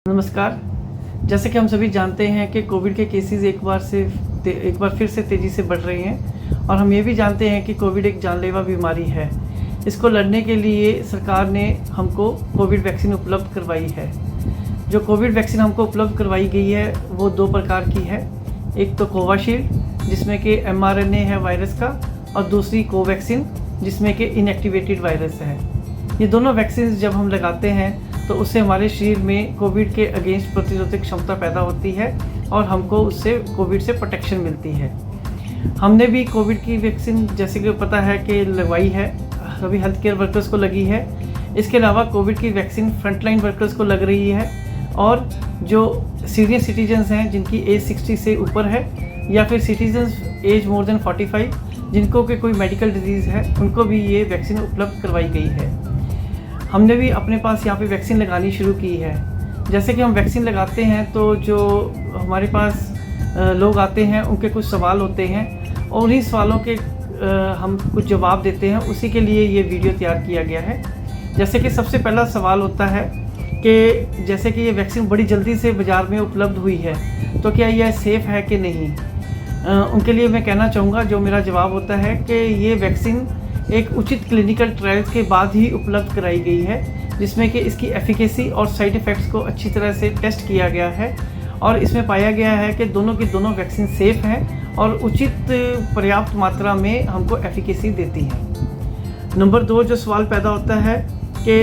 नमस्कार। जैसे कि हम सभी जानते हैं कि कोविड के केसेस एक बार फिर से तेज़ी से बढ़ रहे हैं और हम ये भी जानते हैं कि कोविड एक जानलेवा बीमारी है। इसको लड़ने के लिए सरकार ने हमको कोविड वैक्सीन उपलब्ध करवाई है। जो कोविड वैक्सीन हमको उपलब्ध करवाई गई है वो 2 प्रकार की है। एक तो कोविशील्ड जिसमें कि mRNA है वायरस का, और दूसरी कोवैक्सीन जिसमें कि इनएक्टिवेटेड वायरस है। ये दोनों वैक्सीन जब हम लगाते हैं तो उससे हमारे शरीर में कोविड के अगेंस्ट प्रतिरोधक क्षमता पैदा होती है और हमको उससे कोविड से प्रोटेक्शन मिलती है। हमने भी कोविड की वैक्सीन जैसे कि पता है कि लगवाई है, सभी हेल्थ केयर वर्कर्स को लगी है। इसके अलावा कोविड की वैक्सीन फ्रंटलाइन वर्कर्स को लग रही है, और जो सीनियर सिटीजन्स हैं जिनकी एज 60 से ऊपर है, या फिर सिटीजन्स एज मोर देन 45 जिनको कि कोई मेडिकल डिजीज़ है, उनको भी ये वैक्सीन उपलब्ध करवाई गई है। हमने भी अपने पास यहाँ पे वैक्सीन लगानी शुरू की है। जैसे कि हम वैक्सीन लगाते हैं तो जो हमारे पास लोग आते हैं उनके कुछ सवाल होते हैं और उन्हीं सवालों के हम कुछ जवाब देते हैं। उसी के लिए ये वीडियो तैयार किया गया है। जैसे कि सबसे पहला सवाल होता है कि जैसे कि ये वैक्सीन बड़ी जल्दी से बाज़ार में उपलब्ध हुई है तो क्या यह सेफ़ है कि नहीं। उनके लिए मैं कहना चाहूँगा, जो मेरा जवाब होता है कि ये वैक्सीन एक उचित क्लिनिकल ट्रायल्स के बाद ही उपलब्ध कराई गई है, जिसमें कि इसकी एफिकेसी और साइड इफ़ेक्ट्स को अच्छी तरह से टेस्ट किया गया है और इसमें पाया गया है कि दोनों की दोनों वैक्सीन सेफ़ हैं और उचित पर्याप्त मात्रा में हमको एफिकेसी देती हैं। नंबर 2 जो सवाल पैदा होता है कि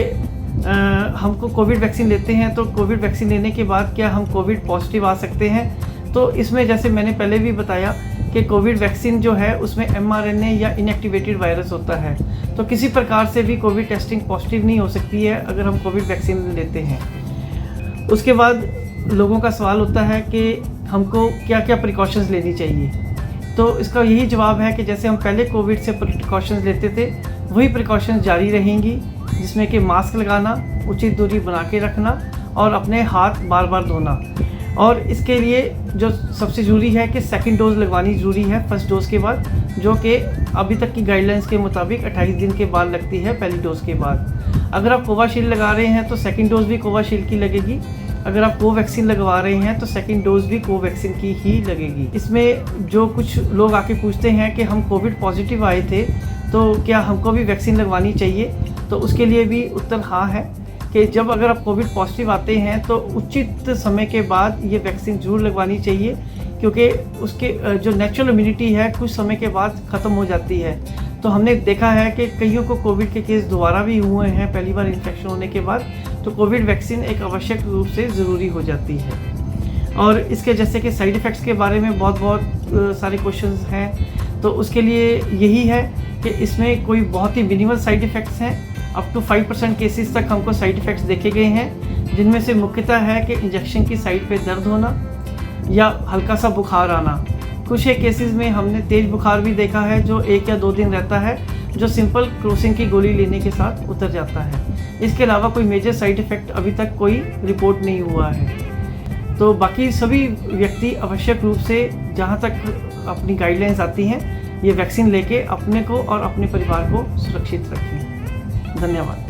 हमको कोविड वैक्सीन लेते हैं तो कोविड वैक्सीन लेने के बाद क्या हम कोविड पॉजिटिव आ सकते हैं। तो इसमें जैसे मैंने पहले भी बताया कि कोविड वैक्सीन जो है उसमें mRNA या इनएक्टिवेटेड वायरस होता है, तो किसी प्रकार से भी कोविड टेस्टिंग पॉजिटिव नहीं हो सकती है अगर हम कोविड वैक्सीन लेते हैं। उसके बाद लोगों का सवाल होता है कि हमको क्या क्या प्रिकॉशंस लेनी चाहिए। तो इसका यही जवाब है कि जैसे हम पहले कोविड से प्रिकॉशंस लेते थे वही प्रिकॉशंस जारी रहेंगी, जिसमें कि मास्क लगाना, उचित दूरी बना के रखना और अपने हाथ बार बार धोना। और इसके लिए जो सबसे ज़रूरी है कि सेकंड डोज़ लगवानी ज़रूरी है फर्स्ट डोज़ के बाद, जो कि अभी तक की गाइडलाइंस के मुताबिक 28 दिन के बाद लगती है पहली डोज़ के बाद। अगर आप कोविशील्ड लगा रहे हैं तो सेकंड डोज़ भी कोविशील्ड की लगेगी। अगर आप कोवैक्सीन लगवा रहे हैं तो सेकंड डोज़ भी कोवैक्सीन की ही लगेगी। इसमें जो कुछ लोग आके पूछते हैं कि हम कोविड पॉजिटिव आए थे तो क्या हमको भी वैक्सीन लगवानी चाहिए, तो उसके लिए भी उत्तर हाँ है कि जब अगर आप कोविड पॉजिटिव आते हैं तो उचित समय के बाद ये वैक्सीन ज़रूर लगवानी चाहिए, क्योंकि उसके जो नेचुरल इम्यूनिटी है कुछ समय के बाद ख़त्म हो जाती है। तो हमने देखा है कि कईयों को कोविड के केस दोबारा भी हुए हैं पहली बार इन्फेक्शन होने के बाद, तो कोविड वैक्सीन एक आवश्यक रूप से ज़रूरी हो जाती है। और इसके जैसे कि साइड इफ़ेक्ट्स के बारे में बहुत सारे क्वेश्चंस हैं, तो उसके लिए यही है कि इसमें कोई बहुत ही मिनिमल साइड इफ़ेक्ट्स हैं। अप टू 5% केसेस तक हमको साइड इफ़ेक्ट्स देखे गए हैं, जिनमें से मुख्यतः है कि इंजेक्शन की साइट पे दर्द होना या हल्का सा बुखार आना। कुछ एक केसेस में हमने तेज़ बुखार भी देखा है जो 1 या 2 दिन रहता है, जो सिंपल क्रोसिन की गोली लेने के साथ उतर जाता है। इसके अलावा कोई मेजर साइड इफ़ेक्ट अभी तक कोई रिपोर्ट नहीं हुआ है। तो बाकी सभी व्यक्ति आवश्यक रूप से जहाँ तक अपनी गाइडलाइंस आती हैं ये वैक्सीन लेके अपने को और अपने परिवार को सुरक्षित रखें। धन्यवाद।